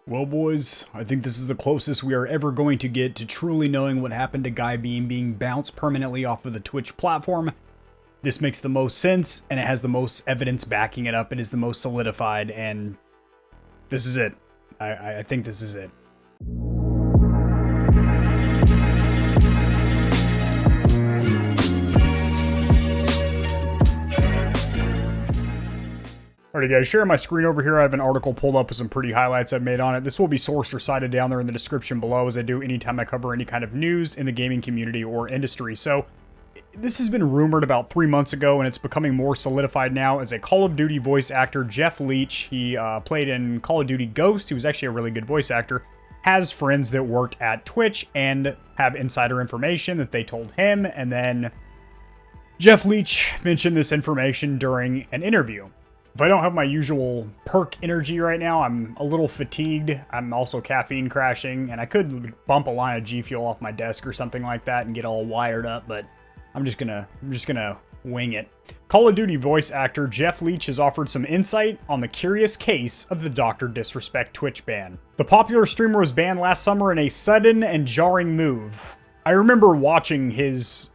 Well, boys, I think this is the closest we are ever going to get to truly knowing what happened to Guy Beahm being bounced permanently off of the Twitch platform. This makes the most sense, and it has the most evidence backing it up. It is the most solidified, and this is it. I think this is it. Alrighty guys, sharing my screen over here, I have an article pulled up with some pretty highlights I've made on it. This will be sourced or cited down there in the description below, as I do anytime I cover any kind of news in the gaming community or industry. So, this has been rumored about 3 months ago, and it's becoming more solidified now as a Call of Duty voice actor, Jeff Leach. He played in Call of Duty Ghost. He was actually a really good voice actor. Has friends that worked at Twitch and have insider information that they told him, and then Jeff Leach mentioned this information during an interview. If I don't have my usual perk energy right now, I'm a little fatigued. I'm also caffeine crashing, and I could bump a line of G Fuel off my desk or something like that and get all wired up, but I'm just gonna wing it. Call of Duty voice actor Jeff Leach has offered some insight on the curious case of the Dr. Disrespect Twitch ban. The popular streamer was banned last summer in a sudden and jarring move. I remember watching his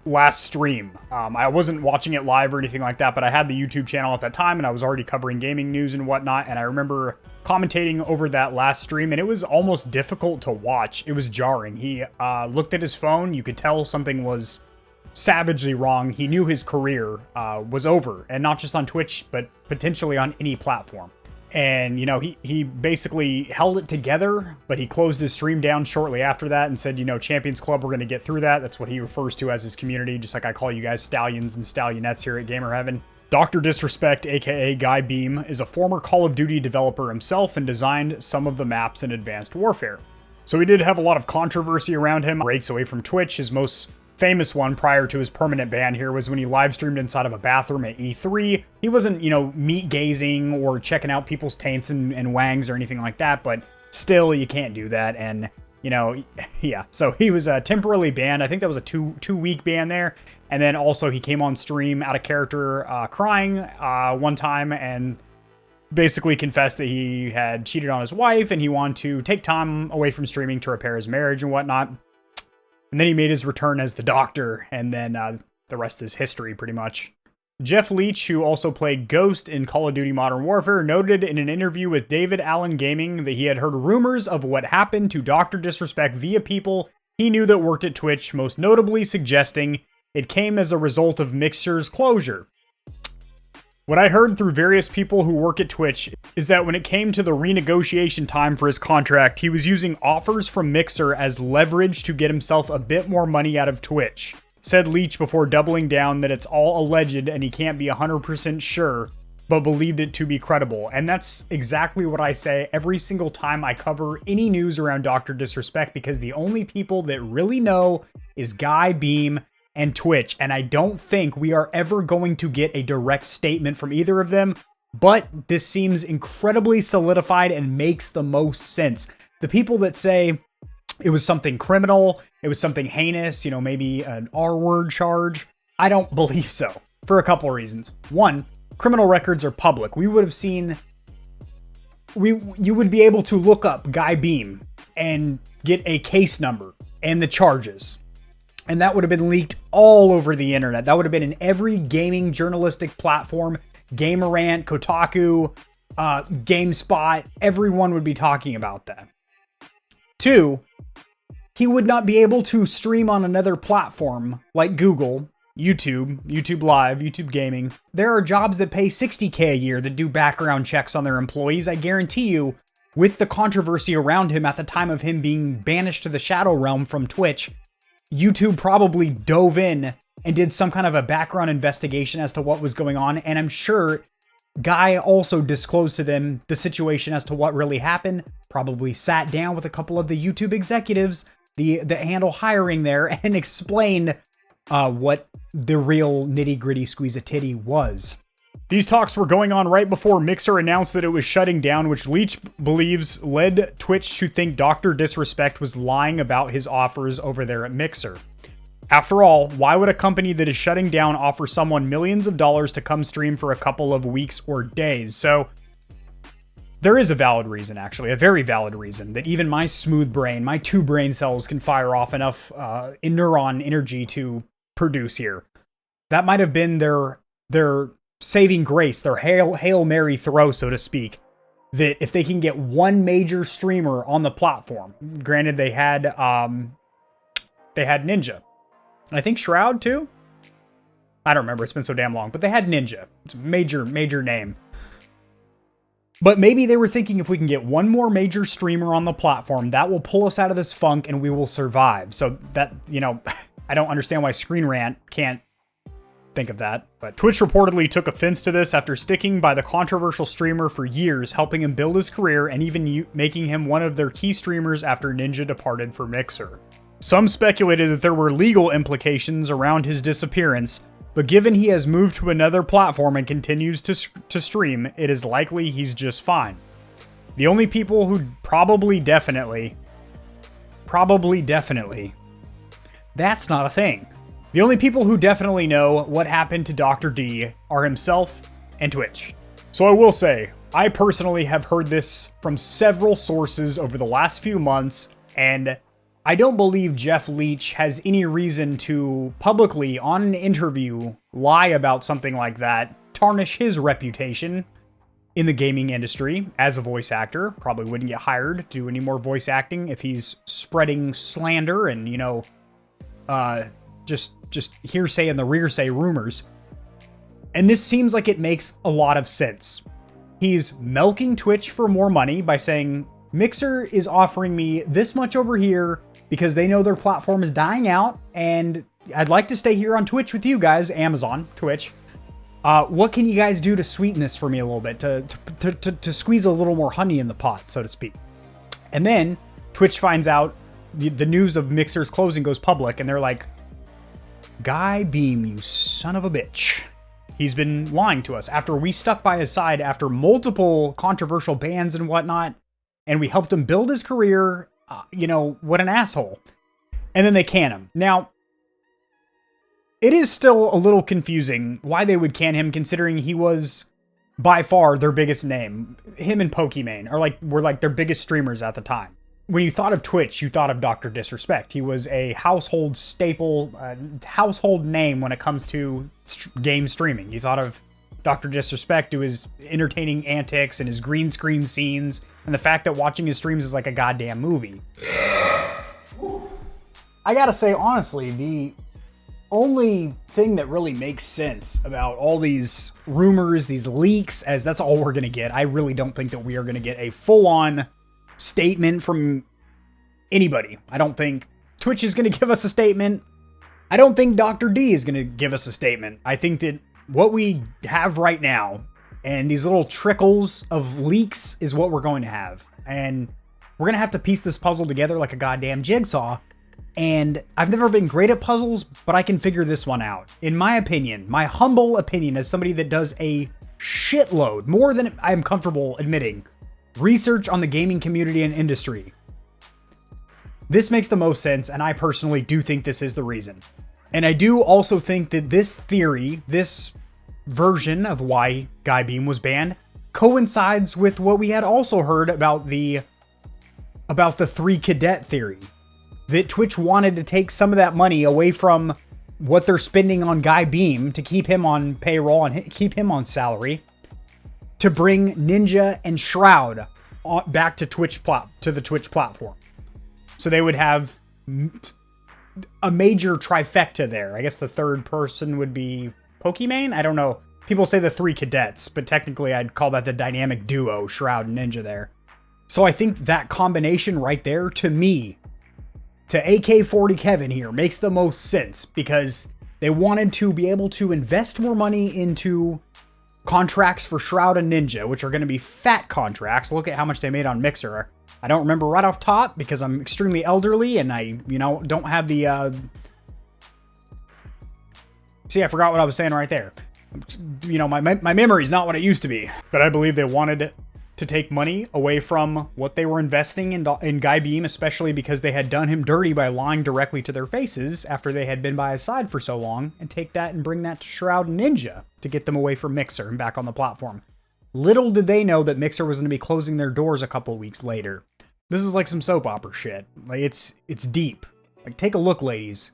last stream. I wasn't watching it live or anything like that, but I had the YouTube channel at that time, and I was already covering gaming news and whatnot, and I remember commentating over that last stream, and it was almost difficult to watch. It was jarring. He looked at his phone. You could tell something was savagely wrong. He knew his career was over, and not just on Twitch, but potentially on any platform. And, you know, he basically held it together, but he closed his stream down shortly after that and said, you know, Champions Club, we're going to get through that. That's what he refers to as his community, just like I call you guys stallions and stallionettes here at Gamer Heaven. Dr. Disrespect, aka Guy Beahm, is a former Call of Duty developer himself and designed some of the maps in Advanced Warfare. So he did have a lot of controversy around him. Breaks away from Twitch. His most famous one prior to his permanent ban here was when he live streamed inside of a bathroom at E3. He wasn't, you know, meat gazing or checking out people's taints and wangs or anything like that, but still, you can't do that. And, you know, yeah, so he was temporarily banned. I think that was a two-week ban there. And then also he came on stream out of character crying one time and basically confessed that he had cheated on his wife and he wanted to take time away from streaming to repair his marriage and whatnot. And then he made his return as the Doctor, and then the rest is history, pretty much. Jeff Leach, who also played Ghost in Call of Duty Modern Warfare, noted in an interview with David Allen Gaming that he had heard rumors of what happened to Dr. Disrespect via people he knew that worked at Twitch, most notably suggesting it came as a result of Mixer's closure. What I heard through various people who work at Twitch is that when it came to the renegotiation time for his contract, he was using offers from Mixer as leverage to get himself a bit more money out of Twitch, said Leach before doubling down that it's all alleged and he can't be 100% sure, but believed it to be credible. And that's exactly what I say every single time I cover any news around Dr. Disrespect, because the only people that really know is Guy Beahm and Twitch, and I don't think we are ever going to get a direct statement from either of them, but this seems incredibly solidified and makes the most sense. The people that say it was something criminal, it was something heinous, you know, maybe an R-word charge, I don't believe so, for a couple of reasons. One, criminal records are public. We would have seen, you would be able to look up Guy Beahm and get a case number and the charges. And that would have been leaked all over the internet. That would have been in every gaming journalistic platform. Gamerant, Kotaku, GameSpot. Everyone would be talking about that. Two, he would not be able to stream on another platform like Google, YouTube Live, YouTube Gaming. There are jobs that pay $60K a year that do background checks on their employees. I guarantee you, with the controversy around him at the time of him being banished to the Shadow Realm from Twitch, YouTube probably dove in and did some kind of a background investigation as to what was going on. And I'm sure Guy also disclosed to them the situation as to what really happened. Probably sat down with a couple of the YouTube executives that handle hiring there and explained what the real nitty-gritty squeeze-a-titty was. These talks were going on right before Mixer announced that it was shutting down, which Leach believes led Twitch to think Dr. Disrespect was lying about his offers over there at Mixer. After all, why would a company that is shutting down offer someone millions of dollars to come stream for a couple of weeks or days? So There is a valid reason, actually, a very valid reason, that even my smooth brain, my 2 brain cells can fire off enough neuron energy to produce here. That might have been their saving grace, their Hail Mary throw, so to speak, that if they can get one major streamer on the platform, granted they had Ninja. And I think Shroud, too? I don't remember, it's been so damn long, but they had Ninja. It's a major name. But maybe they were thinking if we can get one more major streamer on the platform, that will pull us out of this funk and we will survive. So that, you know, I don't understand why Screen Rant can't think of that. But Twitch reportedly took offense to this after sticking by the controversial streamer for years, helping him build his career and even making him one of their key streamers after Ninja departed for Mixer. Some speculated that there were legal implications around his disappearance, but given he has moved to another platform and continues to stream, it is likely he's just fine. The only people who probably definitely, that's not a thing. The only people who definitely know what happened to Dr. D are himself and Twitch. So I will say, I personally have heard this from several sources over the last few months, and I don't believe Jeff Leach has any reason to publicly, on an interview, lie about something like that, tarnish his reputation in the gaming industry as a voice actor. Probably wouldn't get hired to do any more voice acting if he's spreading slander and, you know, just hearsay and the rearsay rumors. And this seems like it makes a lot of sense. He's milking Twitch for more money by saying, Mixer is offering me this much over here because they know their platform is dying out, and I'd like to stay here on Twitch with you guys, Amazon, Twitch. What can you guys do to sweeten this for me a little bit, to squeeze a little more honey in the pot, so to speak? And then Twitch finds out the news of Mixer's closing goes public, and they're like, Guy Beahm, you son of a bitch. He's been lying to us after we stuck by his side after multiple controversial bans and whatnot, and we helped him build his career. You know, what an asshole. And then they can him. Now, it is still a little confusing why they would can him, considering he was by far their biggest name. Him and Pokimane were like their biggest streamers at the time. When you thought of Twitch, you thought of Dr. Disrespect. He was a household staple, household name when it comes to game streaming. You thought of Dr. Disrespect, to his entertaining antics and his green screen scenes, and the fact that watching his streams is like a goddamn movie. I gotta say, honestly, the only thing that really makes sense about all these rumors, these leaks, as that's all we're gonna get. I really don't think that we are gonna get a full-on statement from anybody. I don't think Twitch is gonna give us a statement. I don't think Dr. D is gonna give us a statement. I think that what we have right now and these little trickles of leaks is what we're going to have. And we're going to have to piece this puzzle together like a goddamn jigsaw. And I've never been great at puzzles, but I can figure this one out. In my opinion, my humble opinion as somebody that does a shitload, more than I'm comfortable admitting, research on the gaming community and industry, this makes the most sense, and I personally do think this is the reason. And I do also think that this theory, this version of why Guy Beahm was banned, coincides with what we had also heard about the 3 cadet theory. That Twitch wanted to take some of that money away from what they're spending on Guy Beahm to keep him on payroll and keep him on salary, to bring Ninja and Shroud back to the Twitch platform. So they would have a major trifecta there. I guess the third person would be Pokimane? I don't know. People say the 3 cadets, but technically I'd call that the dynamic duo, Shroud and Ninja there. So I think that combination right there, to me, to AK-40 Kevin here, makes the most sense, because they wanted to be able to invest more money into contracts for Shroud and Ninja, which are going to be fat contracts. Look at how much they made on Mixer. I don't remember right off top because I'm extremely elderly and I, don't have the, See, I forgot what I was saying right there. My memory's not what it used to be. But I believe they wanted to take money away from what they were investing in Guy Beahm, especially because they had done him dirty by lying directly to their faces after they had been by his side for so long, and take that and bring that to Shroud and Ninja to get them away from Mixer and back on the platform. Little did they know that Mixer was going to be closing their doors a couple weeks later. This is like some soap opera shit. Like, it's deep. Like, take a look, ladies.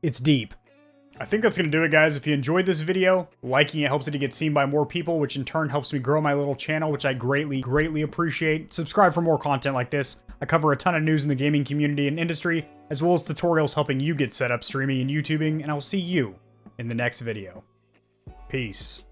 It's deep. I think that's going to do it, guys. If you enjoyed this video, liking it helps it to get seen by more people, which in turn helps me grow my little channel, which I greatly appreciate. Subscribe for more content like this. I cover a ton of news in the gaming community and industry, as well as tutorials helping you get set up streaming and YouTubing, and I'll see you in the next video. Peace.